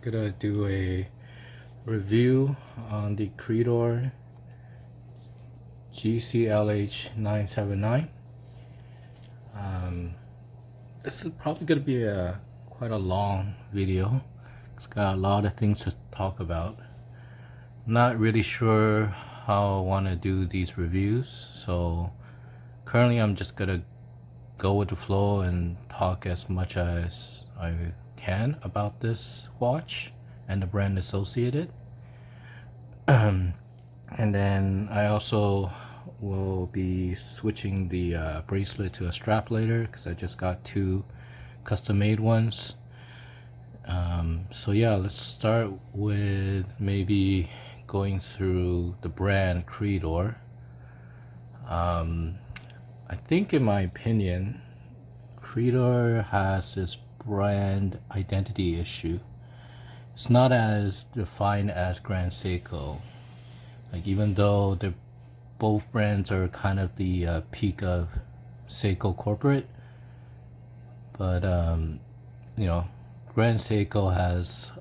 gonna do a review on the Credor GCLH979. This is probably gonna be quite a long video. It's got a lot of things to talk about. Not really sure how I want to do these reviews, so currently I'm just gonna go with the flow and talk as much as I can about this watch and the brand associated. And then I also will be switching the bracelet to a strap later because I just got two custom made ones. So yeah, let's start with maybe going through the brand Credor. I think in my opinion, Credor has this brand identity issue. It's not as defined as Grand Seiko. Like, even though both brands are kind of the peak of Seiko corporate, but you know, Grand Seiko has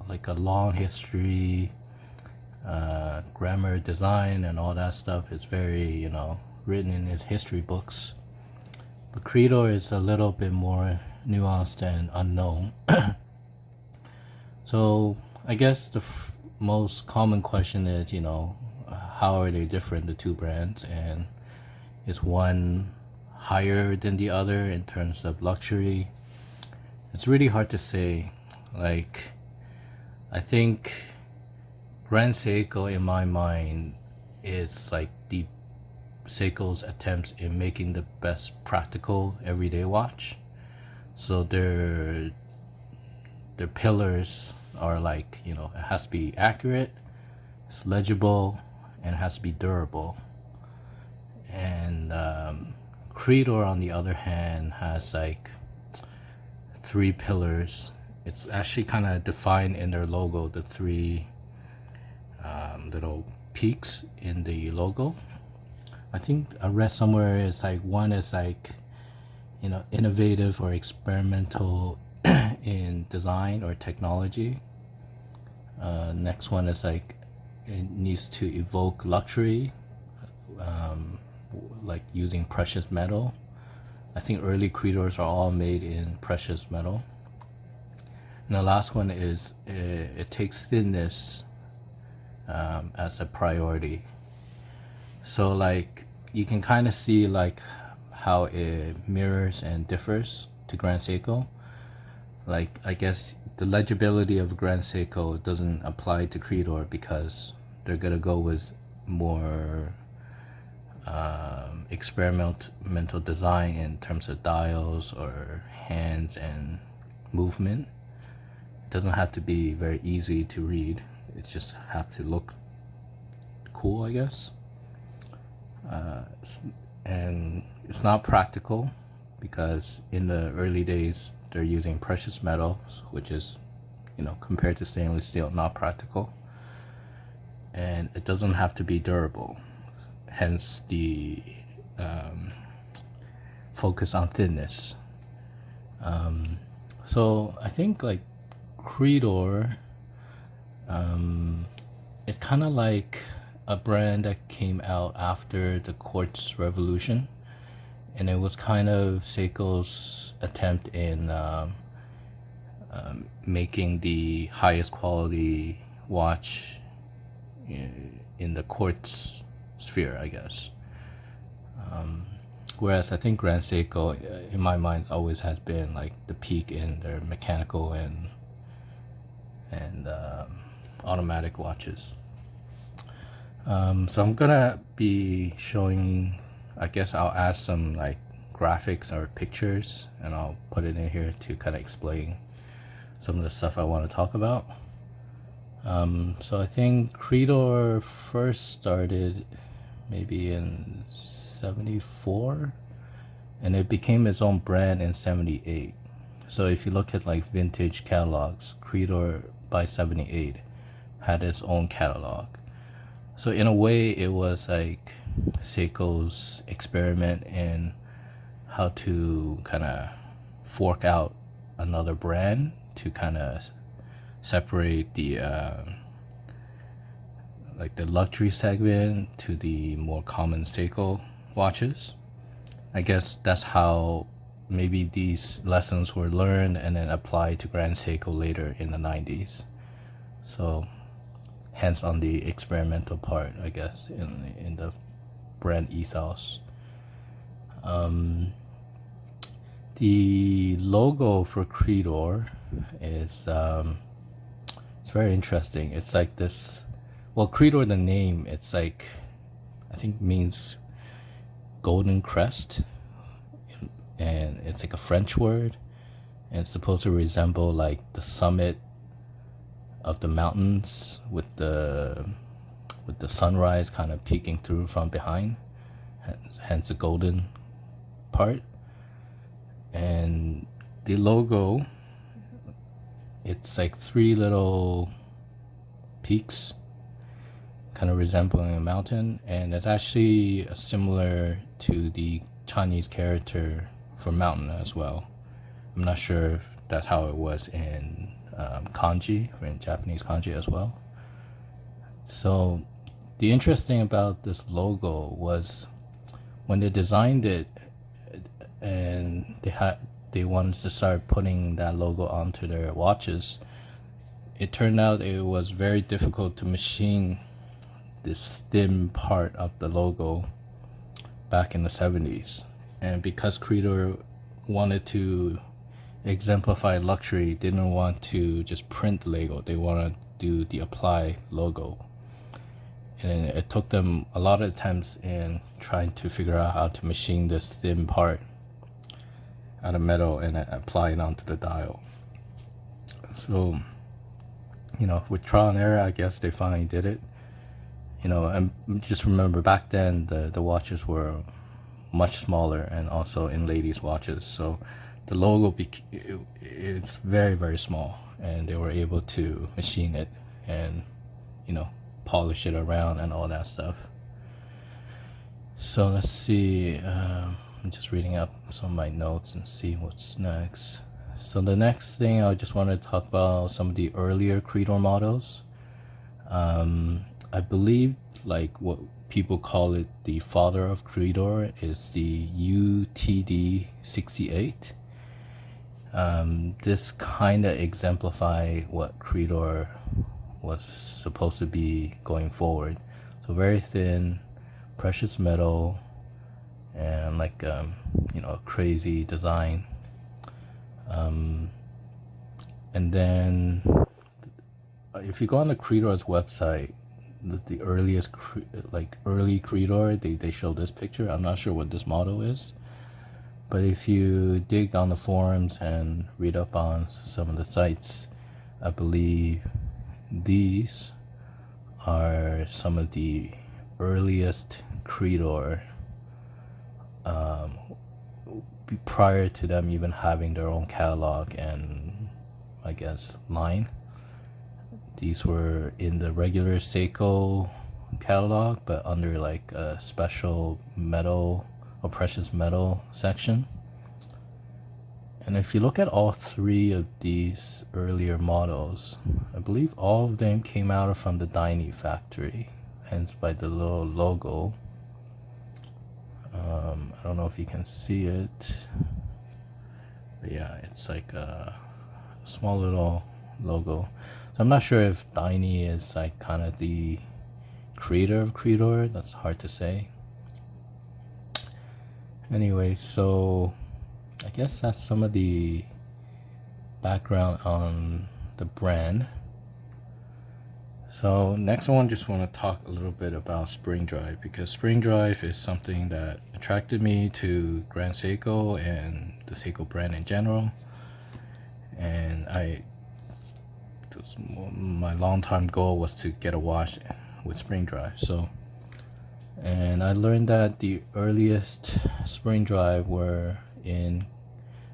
like a long history, grammar, design, and all that stuff. It's very, you know, written in his history books. But Credor is a little bit more nuanced and unknown. So I guess the most common question is, you know, how are they different, the two brands, and is one higher than the other in terms of luxury? It's really hard to say. Like, I think Grand Seiko in my mind is like the Seiko's attempts in making the best practical everyday watch. So their pillars are like, you know, it has to be accurate, it's legible, and it has to be durable. And Credor, on the other hand, has like three pillars. It's actually kind of defined in their logo, the three little peaks in the logo. I think I read somewhere it's like one is like, you know, innovative or experimental in design or technology. Next one is like it needs to evoke luxury, like using precious metal. I think early Credors are all made in precious metal. And the last one is it takes thinness as a priority. So like you can kind of see like how it mirrors and differs to Grand Seiko. Like, I guess the legibility of Grand Seiko doesn't apply to Credor because they're gonna go with more experimental design in terms of dials or hands and movement. It doesn't have to be very easy to read. It just have to look cool, I guess. And it's not practical because in the early days they're using precious metals, which is, you know, compared to stainless steel, not practical. And it doesn't have to be durable, hence the focus on thinness. So I think like Credor, it's kind of like a brand that came out after the quartz revolution, and it was kind of Seiko's attempt in making the highest quality watch in the quartz sphere, I guess. Whereas I think Grand Seiko, in my mind, always has been like the peak in their mechanical and automatic watches. So I'm gonna be showing, I guess I'll add some like graphics or pictures and I'll put it in here to kind of explain some of the stuff I want to talk about. So I think Credor first started maybe in 74 and it became its own brand in 78. So if you look at like vintage catalogs, Credor by 78 had its own catalog. So in a way it was like Seiko's experiment in how to kind of fork out another brand to kind of separate the like the luxury segment to the more common Seiko watches. I guess that's how maybe these lessons were learned and then applied to Grand Seiko later in the 90s. So hence on the experimental part, I guess, in the brand ethos. The logo for Credor is it's very interesting. It's like this, well, Credor, the name, it's like, I think means golden crest, and it's like a French word, and it's supposed to resemble like the summit of the mountains with the sunrise kind of peeking through from behind, hence the golden part. And the logo, it's like three little peaks kind of resembling a mountain, and it's actually similar to the Chinese character for mountain as well. I'm not sure if that's how it was in kanji, or in Japanese kanji as well. So the interesting about this logo was when they designed it and they wanted to start putting that logo onto their watches, it turned out it was very difficult to machine this thin part of the logo back in the 70s. And because Credor wanted to exemplify luxury, didn't want to just print the logo, they wanted to do the apply logo. And it took them a lot of attempts in trying to figure out how to machine this thin part out of metal and apply it onto the dial. So, you know, with trial and error, I guess they finally did it. You know, and just remember back then the watches were much smaller, and also in ladies' watches, so the logo it's very, very small, and they were able to machine it and, you know, polish it around and all that stuff. So let's see, I'm just reading up some of my notes and see what's next. So the next thing, I just want to talk about some of the earlier Credor models. I believe like what people call it, the father of Credor, is the UTD68. This kind of exemplify what Credor was supposed to be going forward. So very thin, precious metal, and like you know, crazy design. And then if you go on the Credor's website, the earliest like early Credor, they show this picture. I'm not sure what this model is, but if you dig on the forums and read up on some of the sites, I believe these are some of the earliest Credor, prior to them even having their own catalog and, I guess, line. These were in the regular Seiko catalog, but under like a special metal or precious metal section. And if you look at all three of these earlier models, I believe all of them came out from the Daini factory, hence by the little logo. I don't know if you can see it, but yeah, it's like a small little logo. So I'm not sure if Daini is like kind of the creator of Credor. That's hard to say. Anyway, so I guess that's some of the background on the brand. So next one, just want to talk a little bit about spring drive, because spring drive is something that attracted me to Grand Seiko and the Seiko brand in general. And my long-time goal was to get a watch with spring drive. So, and I learned that the earliest spring drive were in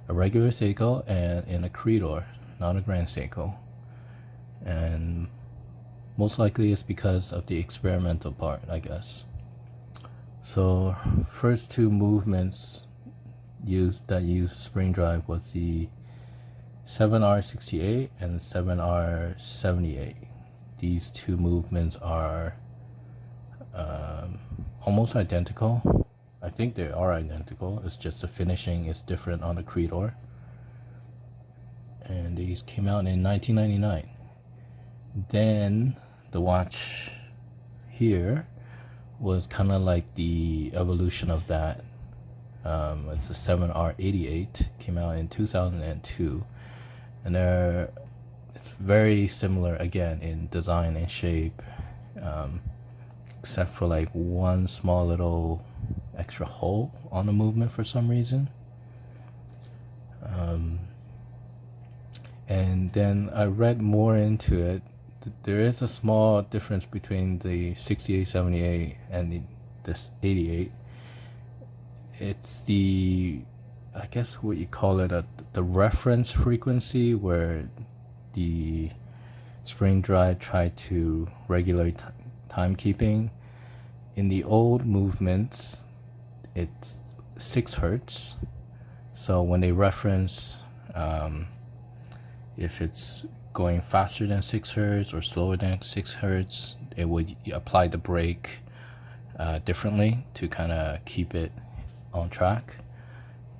a regular Seiko and in a Credor, not a Grand Seiko. And most likely it's because of the experimental part, I guess. So first two movements that used spring drive was the 7R68 and 7R78. These two movements are almost identical. I think they are identical. It's just the finishing is different on the Credor. And these came out in 1999. Then the watch here was kind of like the evolution of that. It's a 7R88, came out in 2002, and it's very similar again in design and shape, except for like one small little extra hole on the movement for some reason. And then I read more into it. There is a small difference between the 6878 and this 88. It's the, I guess what you call it, the reference frequency, where the spring drive tried to regulate timekeeping. In the old movements, it's 6 hertz. So when they reference, if it's going faster than 6 hertz or slower than 6 hertz, it would apply the brake differently to kind of keep it on track.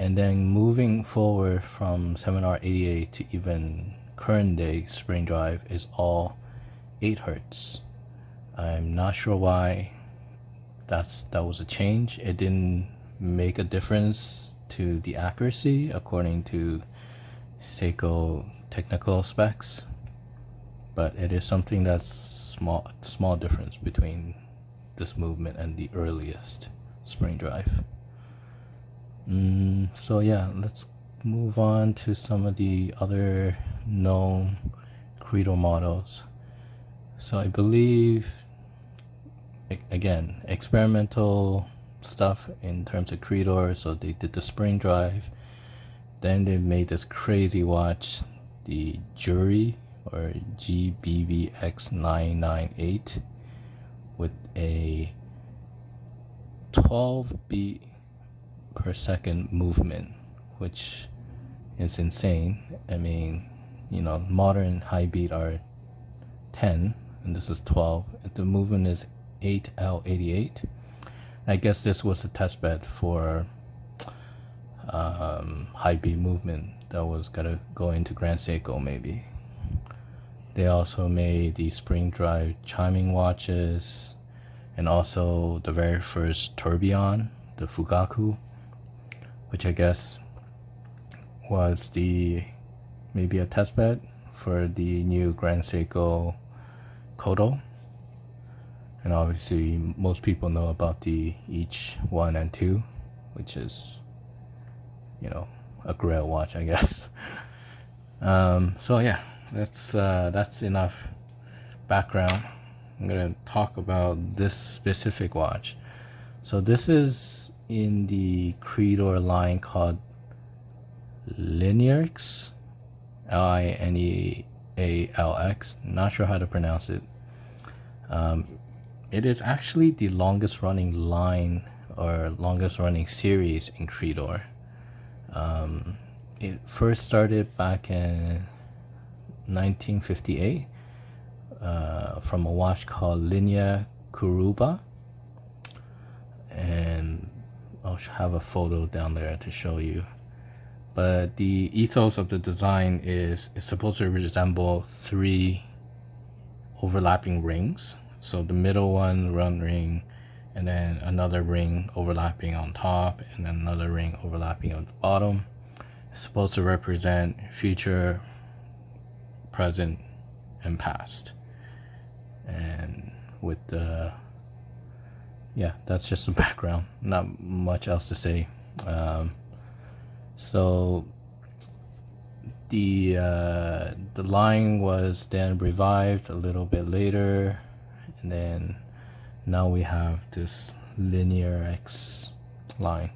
And then moving forward from 7R88 to even current day spring drive is all 8 hertz. I'm not sure why that was a change. It didn't make a difference to the accuracy according to Seiko technical specs, but it is something that's small difference between this movement and the earliest spring drive. So yeah, let's move on to some of the other known Credor models. So I believe, again, experimental stuff in terms of Credor. So they did the spring drive, then they made this crazy watch, the Juri or GBVX998, with a 12 beat per second movement, which is insane. I mean, you know, modern high beat are 10 and this is 12. The movement is 8L88. I guess this was a test bed for high beat movement that was gonna go into Grand Seiko maybe. They also made the spring drive chiming watches, and also the very first tourbillon, the Fugaku, which I guess was maybe a test bed for the new Grand Seiko Kodo. And obviously most people know about the Eichi 1 and 2, which is, you know, a grail watch, I guess. So yeah, that's enough background. I'm gonna talk about this specific watch. So this is in the Credor line called Linealx, Linealx. Not sure how to pronounce it. It is actually the longest running line or longest running series in Credor. It first started back in 1958 from a watch called Linealx Kuruba, and I'll have a photo down there to show you. But the ethos of the design is it's supposed to resemble 3 overlapping rings. So the middle one, round ring, and then another ring overlapping on top, and then another ring overlapping on the bottom. It's supposed to represent future, present, and past. And with the, yeah, that's just the background. Not much else to say. So the line was then revived a little bit later, and then now we have this Linealx line.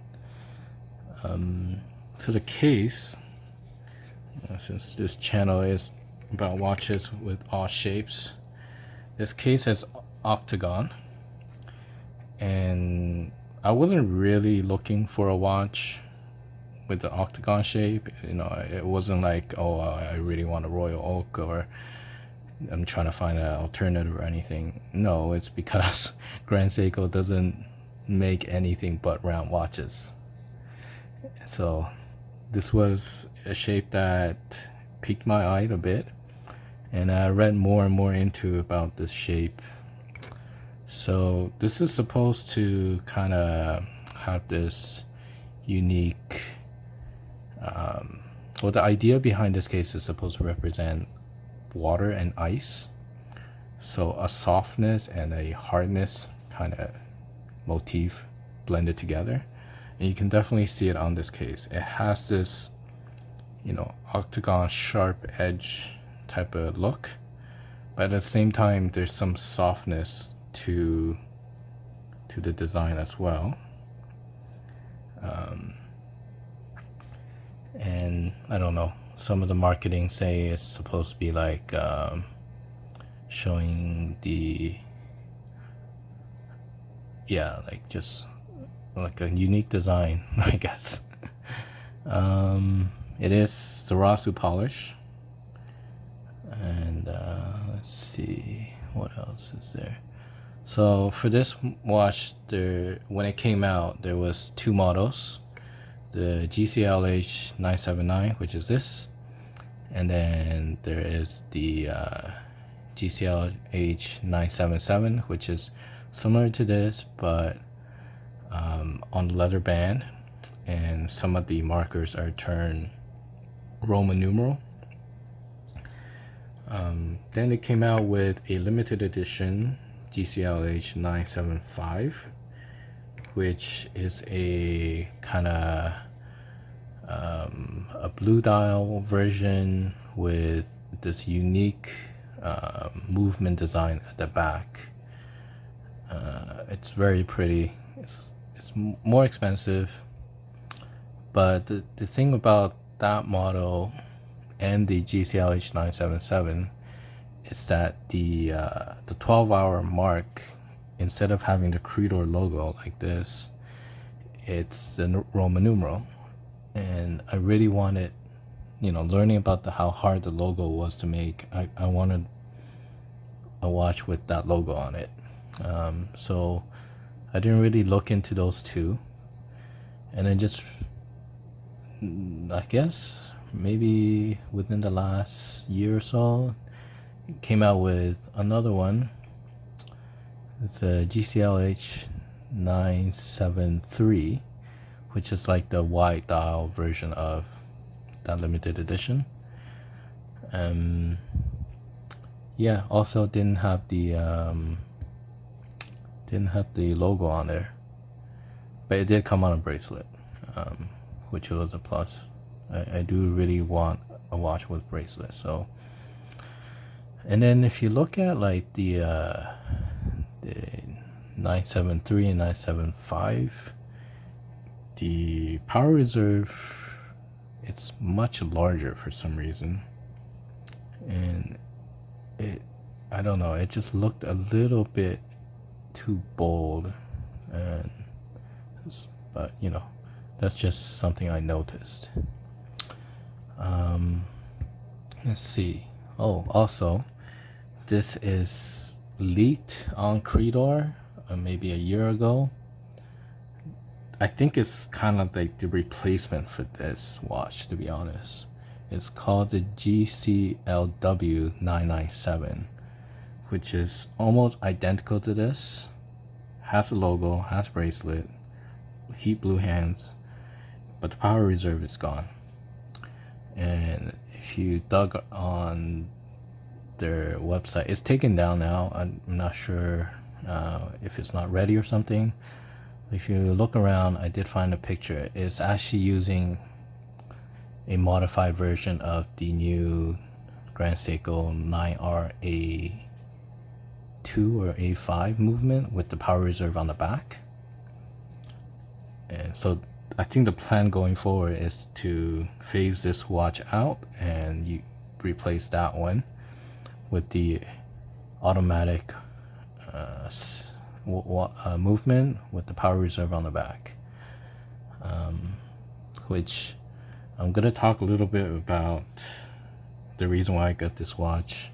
So the case, since this channel is about watches with odd shapes, this case has octagon, and I wasn't really looking for a watch with the octagon shape. You know, it wasn't like, oh, I really want a royal oak, or I'm trying to find an alternative or anything. No, it's because Grand Seiko doesn't make anything but round watches. So this was a shape that piqued my eye a bit, and I read more and more into about this shape. So this is supposed to kind of have this unique, well, the idea behind this case is supposed to represent water and ice, so a softness and a hardness kind of motif blended together, and you can definitely see it on this case. It has this, you know, octagon sharp edge type of look, but at the same time there's some softness to the design as well. And I don't know, some of the marketing say it's supposed to be like showing the, yeah, like just like a unique design, I guess. It is Zaratsu polish, and let's see what else is there. So for this watch, when it came out, there was two models, the GCLH979, which is this, and then there is the GCLH977, which is similar to this, but on the leather band, and some of the markers are turned Roman numeral. Then they came out with a limited edition GCLH975, which is a kind of a blue dial version with this unique movement design at the back. It's very pretty. It's more expensive, but the thing about that model and the GCLH977 is that the 12-hour mark, instead of having the Credor logo like this, it's the Roman numeral. And I really wanted, you know, learning about how hard the logo was to make, I wanted a watch with that logo on it. So I didn't really look into those two, and then just, I guess maybe within the last year or so, it came out with another one. It's a GCLH 973, which is like the wide dial version of that limited edition. Yeah, also didn't have the logo on there, but it did come on a bracelet, which was a plus. I do really want a watch with bracelet. So, and then if you look at like the 973 and 975, the power reserve, it's much larger for some reason, and I don't know, it just looked a little bit too bold, and but you know, that's just something I noticed. Let's see. Oh, also, this is leaked on Credor maybe a year ago. I think it's kind of like the replacement for this watch, to be honest. It's called the GCLW997, which is almost identical to this. Has a logo, has bracelet, heat blue hands, but the power reserve is gone. And if you dug on their website, it's taken down now. I'm not sure if it's not ready or something. If you look around, I did find a picture. It's actually using a modified version of the new Grand Seiko 9RA2 or A5 movement with the power reserve on the back. And so I think the plan going forward is to phase this watch out and you replace that one with the automatic movement with the power reserve on the back, which I'm gonna talk a little bit about the reason why I got this watch,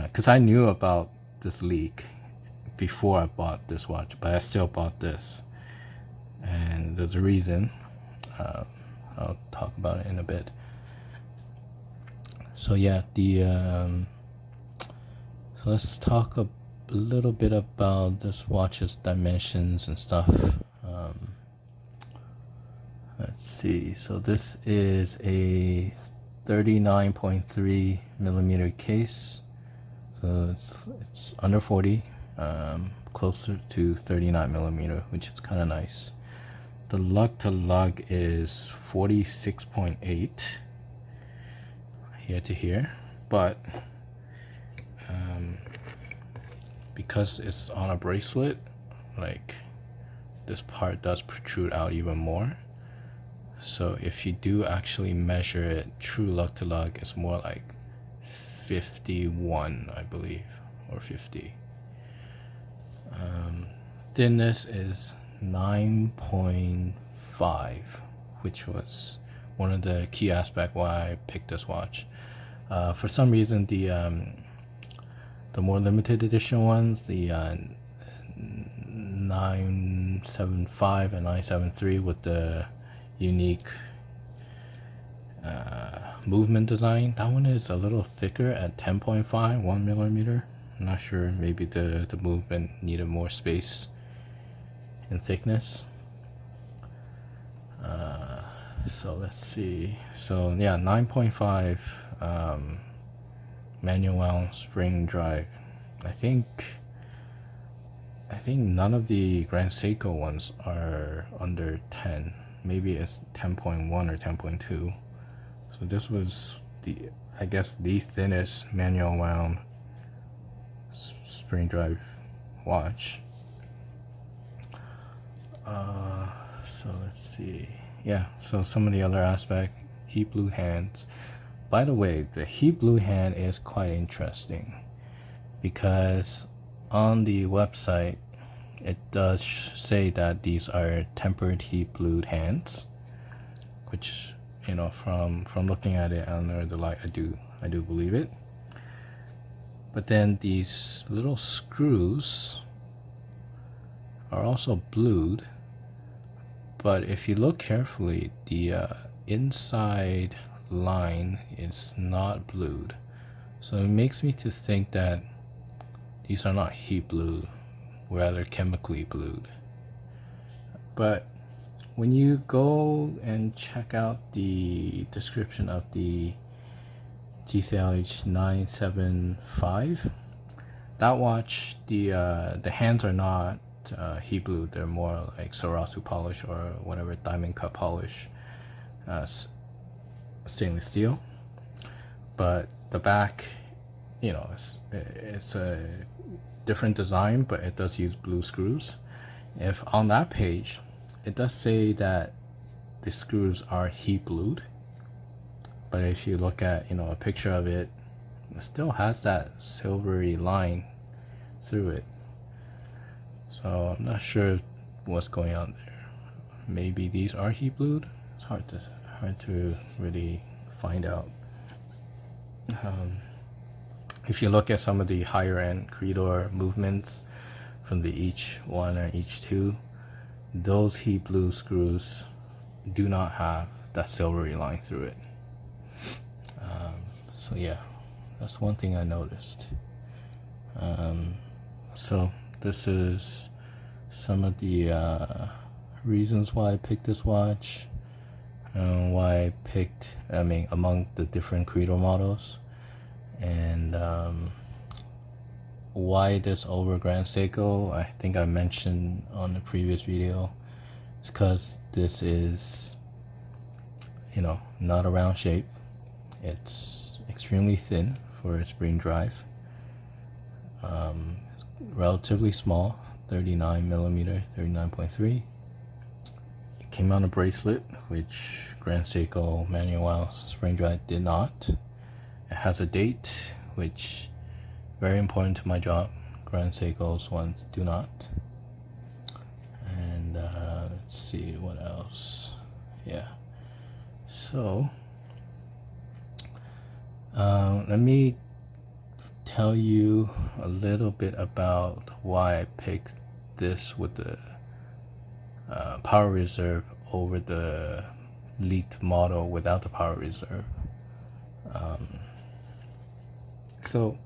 because I knew about this leak before I bought this watch, but I still bought this, and there's a reason. I'll talk about it in a bit. So yeah, so let's talk a little bit about this watch's dimensions and stuff. Let's see, so this is a 39.3 millimeter case, so it's under 40, closer to 39 millimeter, which is kind of nice. The lug to lug is 46.8 here to here, but because it's on a bracelet, like this part does protrude out even more. So if you do actually measure it, true lug to lug is more like 51, I believe, or 50. Thinness is 9.5, which was one of the key aspects why I picked this watch. For some reason, the more limited edition ones, the 975 and 973 with the unique movement design, that one is a little thicker at 10.5, 1 millimeter. I'm not sure, maybe the movement needed more space and thickness. So let's see. So yeah, 9.5 manual wound spring drive. I think none of the Grand Seiko ones are under 10. Maybe it's 10.1 or 10.2. So this was I guess the thinnest manual wound spring drive watch. So let's see. Yeah, so some of the other aspect, heat blue hands. By the way, the heat blue hand is quite interesting because on the website it does say that these are tempered heat blued hands, which, you know, from looking at it under the light, I do believe it. But then these little screws are also blued, but if you look carefully, the inside line is not blued, so it makes me to think that these are not heat blued, rather chemically blued. But when you go and check out the description of the GCLH975, that watch, the hands are not heat blued, they're more like Zaratsu polish or whatever diamond cut polish, stainless steel. But the back, you know, it's a different design, but it does use blue screws. If on that page it does say that the screws are heat blued, but if you look at, you know, a picture of it, it still has that silvery line through it. So I'm not sure what's going on there. Maybe these are heat blued. It's hard to really find out. If you look at some of the higher end Credor movements from the H1 or H2, those heat blue screws do not have that silvery line through it. So yeah, that's one thing I noticed. So this is some of the reasons why I picked this watch, and why I picked, among the different Credor models, and why this over Grand Seiko. I think I mentioned on the previous video, it's because this is, you know, not a round shape. It's extremely thin for a spring drive. It's relatively small, 39 millimeter, 39.3. It came on a bracelet, which Grand Seiko manual wound spring drive did not. It has a date, which very important to my job. Grand Seiko's ones do not. And let's see what else. Yeah. So let me tell you a little bit about why I picked this with the power reserve over the leaked model without the power reserve. So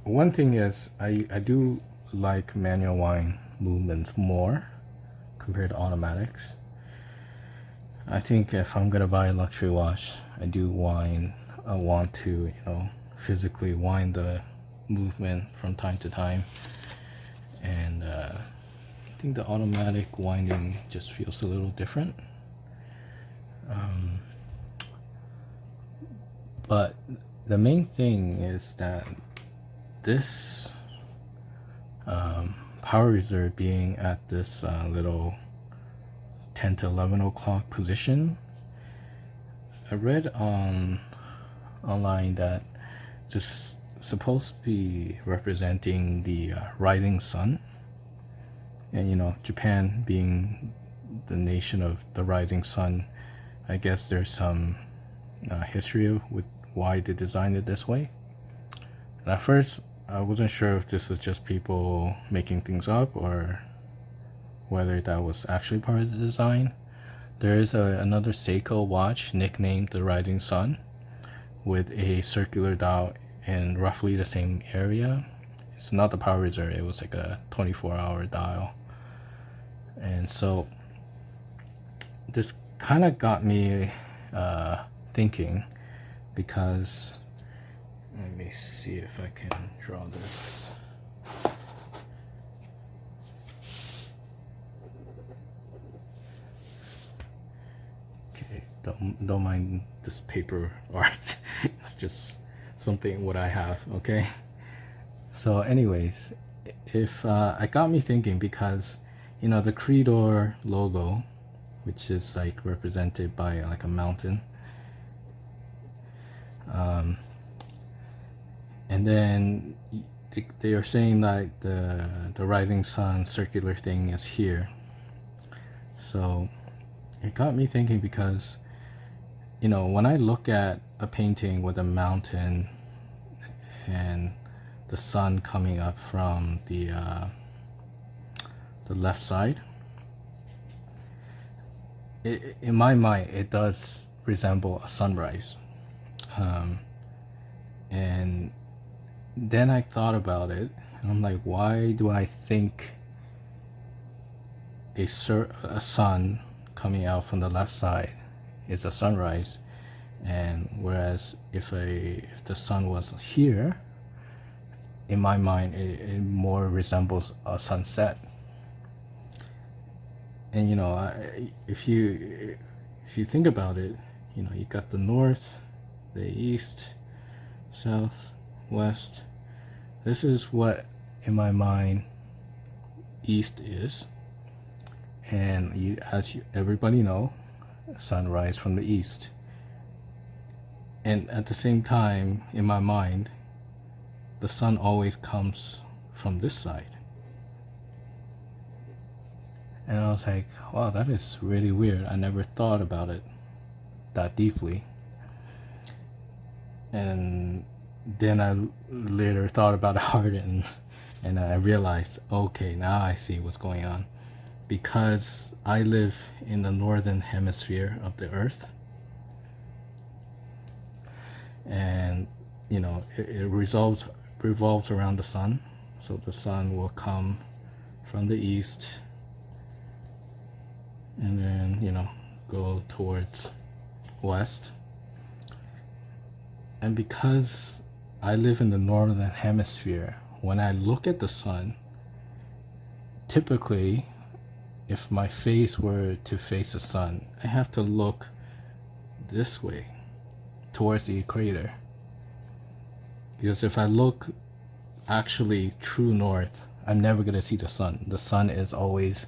one thing is I do like manual wind movements more compared to automatics. I think if I'm gonna buy a luxury watch, I want to, physically wind the movement from time to time, and I think the automatic winding just feels a little different. But the main thing is that this power reserve being at this little 10 to 11 o'clock position, I read online that just supposed to be representing the rising sun, and Japan being the nation of the rising sun, I guess there's some history with why they designed it this way. And at first I wasn't sure if this was just people making things up or whether that was actually part of the design. There is another Seiko watch nicknamed the Rising Sun with a circular dial in roughly the same area. It's not the power reserve, it was like a 24-hour dial. And so this kind of got me thinking, because let me see if I can draw this. Okay, don't mind this paper art. It's just something what I have, okay? So anyways, if it got me thinking, because the Credor logo, which is like represented by like a mountain, and then they are saying like the rising sun circular thing is here. So it got me thinking, because when I look at a painting with a mountain and the sun coming up from the left side, in my mind it does resemble a sunrise. And then I thought about it, and I'm like, why do I think a sun coming out from the left side is a sunrise, and whereas if the sun was here, in my mind it more resembles a sunset. And if you think about it, you got the north, the east, south, west. This is what in my mind east is, and everybody know, sunrise from the east. And at the same time, in my mind, the sun always comes from this side. And I was like, wow, that is really weird. I never thought about it that deeply. And then I later thought about it hard, and I realized, okay, now I see what's going on. Because I live in the northern hemisphere of the earth, and it revolves around the sun. So the sun will come from the east and then go towards west. And because I live in the northern hemisphere, when I look at the sun, typically if my face were to face the sun, I have to look this way towards the equator. Because if I look actually true north, I'm never going to see the sun. The sun is always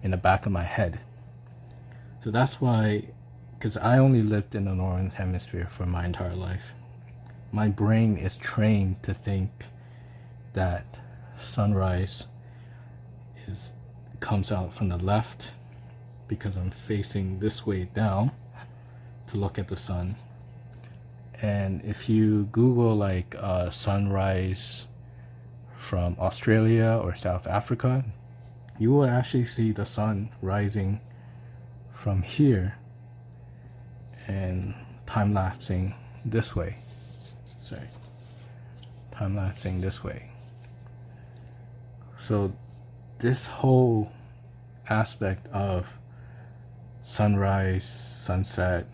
in the back of my head. So that's why, because I only lived in the northern hemisphere for my entire life, my brain is trained to think that sunrise comes out from the left because I'm facing this way down to look at the sun. And if you Google like sunrise from Australia or South Africa, you will actually see the sun rising from here and time-lapsing this way. Sorry, time-lapsing this way. So this whole aspect of sunrise, sunset,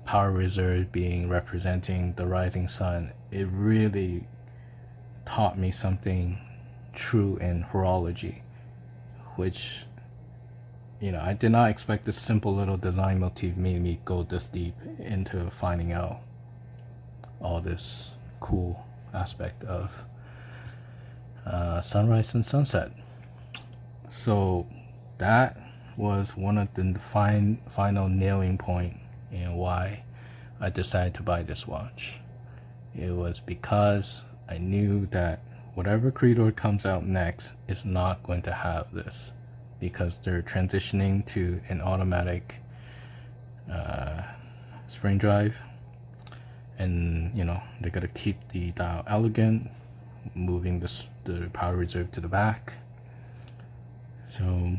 power reserve being representing the rising sun, it really taught me something true in horology, which, you know, I did not expect this simple little design motif made me go this deep into finding out all this cool aspect of sunrise and sunset. So that was one of the final nailing point in why I decided to buy this watch. It was because I knew that whatever Credor comes out next is not going to have this, because they're transitioning to an automatic spring drive, and you know, they're gonna keep the dial elegant, moving the power reserve to the back. So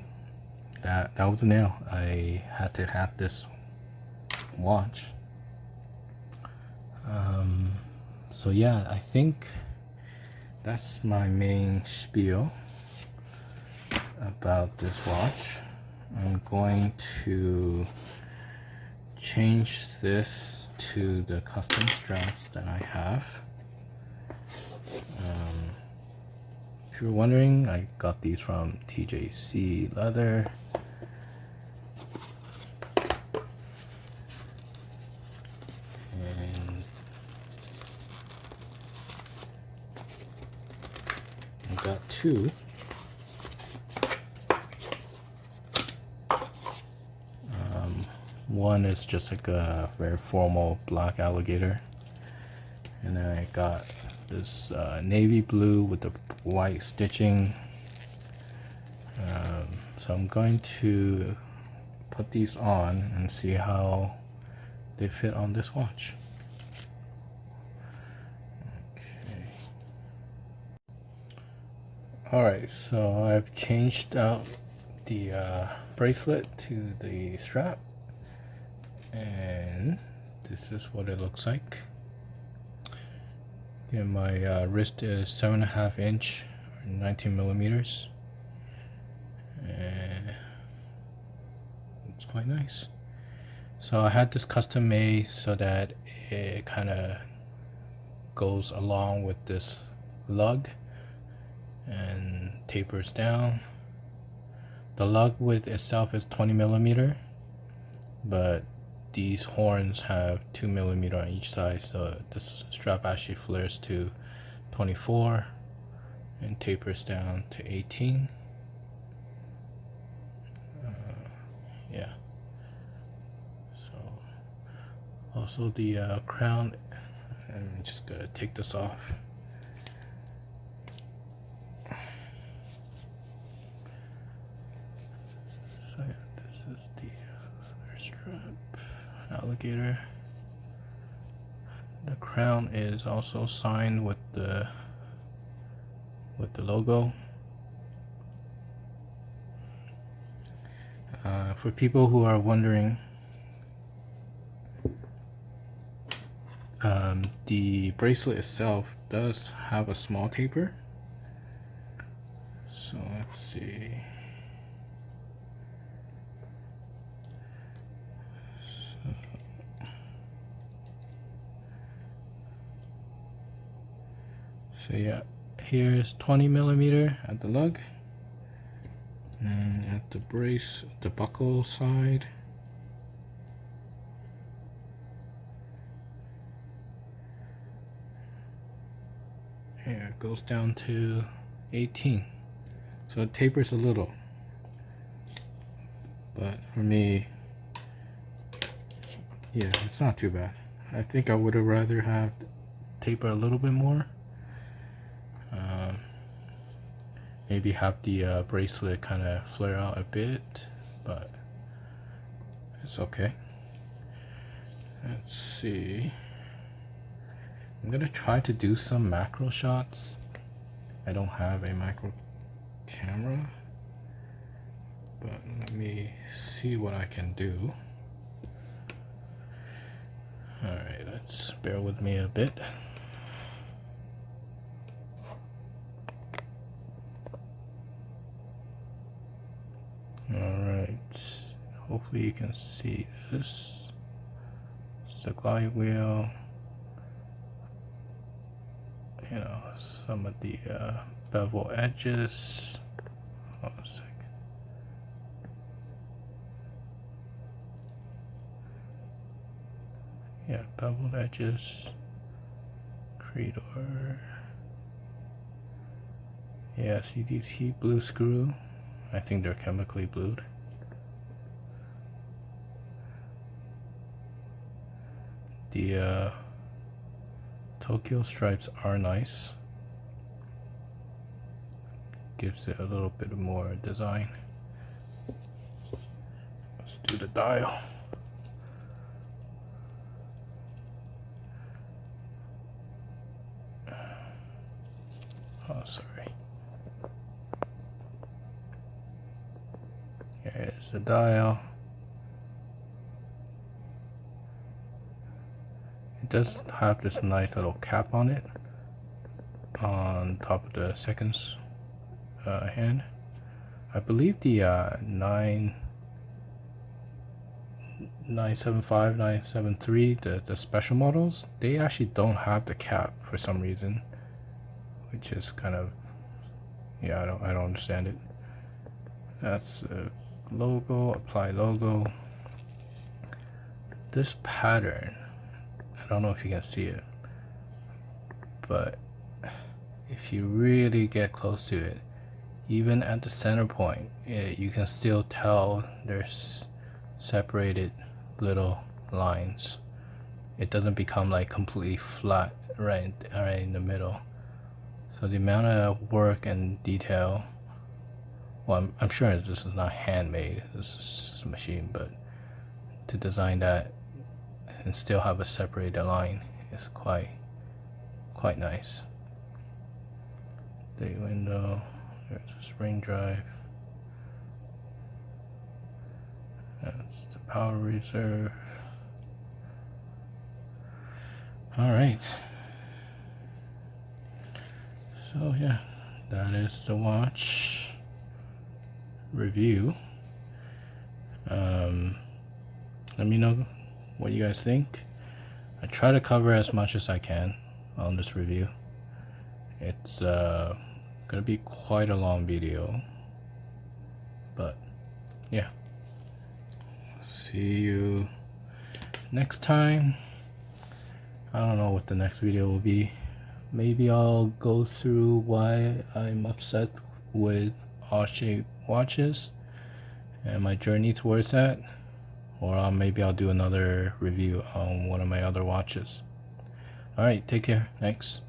that was a nail. I had to have this watch. So yeah, I think that's my main spiel about this watch. I'm going to change this to the custom straps that I have. If you're wondering, I got these from TJC Leather. And I got two. One is just like a very formal black alligator, and then I got this navy blue with the white stitching. So I'm going to put these on and see how they fit on this watch. Okay. Alright, so I've changed out the bracelet to the strap, and this is what it looks like. Yeah, my wrist is 7.5 inch, 19 millimeters, and it's quite nice. So I had this custom made so that it kind of goes along with this lug and tapers down. The lug width itself is 20 millimeter, but these horns have 2 millimeter on each side, so this strap actually flares to 24 and tapers down to 18. Yeah. So also the crown, I'm just gonna take this off. So yeah, this is the leather strap, alligator. The crown is also signed with the logo. For people who are wondering, the bracelet itself does have a small taper. So let's see. So yeah, here's 20 millimeter at the lug, and at the brace, the buckle side, here it goes down to 18. So it tapers a little, but for me, yeah, it's not too bad. I think I would have rather have taper a little bit more. Maybe have the bracelet kind of flare out a bit, but It's okay. Let's see. I'm gonna try to do some macro shots. I don't have a macro camera, but let me see what I can do. Alright, let's bear with me a bit. Alright, hopefully you can see this. It's the glide wheel. You know, some of the bevel edges. Hold on a sec. Yeah, beveled edges. Credor. Yeah, see these heat blue screw? I think they're chemically blued. The Tokyo stripes are nice. Gives it a little bit more design. Let's do the dial. Oh, sorry. Here's the dial. It does have this nice little cap on it, on top of the seconds hand. I believe the 975, 973, the special models, they actually don't have the cap for some reason, which is kind of, yeah, I don't understand it. That's a logo, apply logo. This pattern, I don't know if you can see it, but if you really get close to it, even at the center point, you can still tell there's separated little lines. It doesn't become like completely flat right in the middle. So the amount of work and detail, well, I'm sure this is not handmade, this is just a machine, but to design that and still have a separated line is quite nice. Day window, there's a spring drive. That's the power reserve. Alright. So yeah, that is the watch review. Let me know what you guys think. I try to cover as much as I can on this review. It's gonna be quite a long video, but yeah, see you next time. I don't know what the next video will be. Maybe I'll go through why I'm upset with odd-shaped watches and my journey towards that, or maybe I'll do another review on one of my other watches. Alright, take care. Thanks.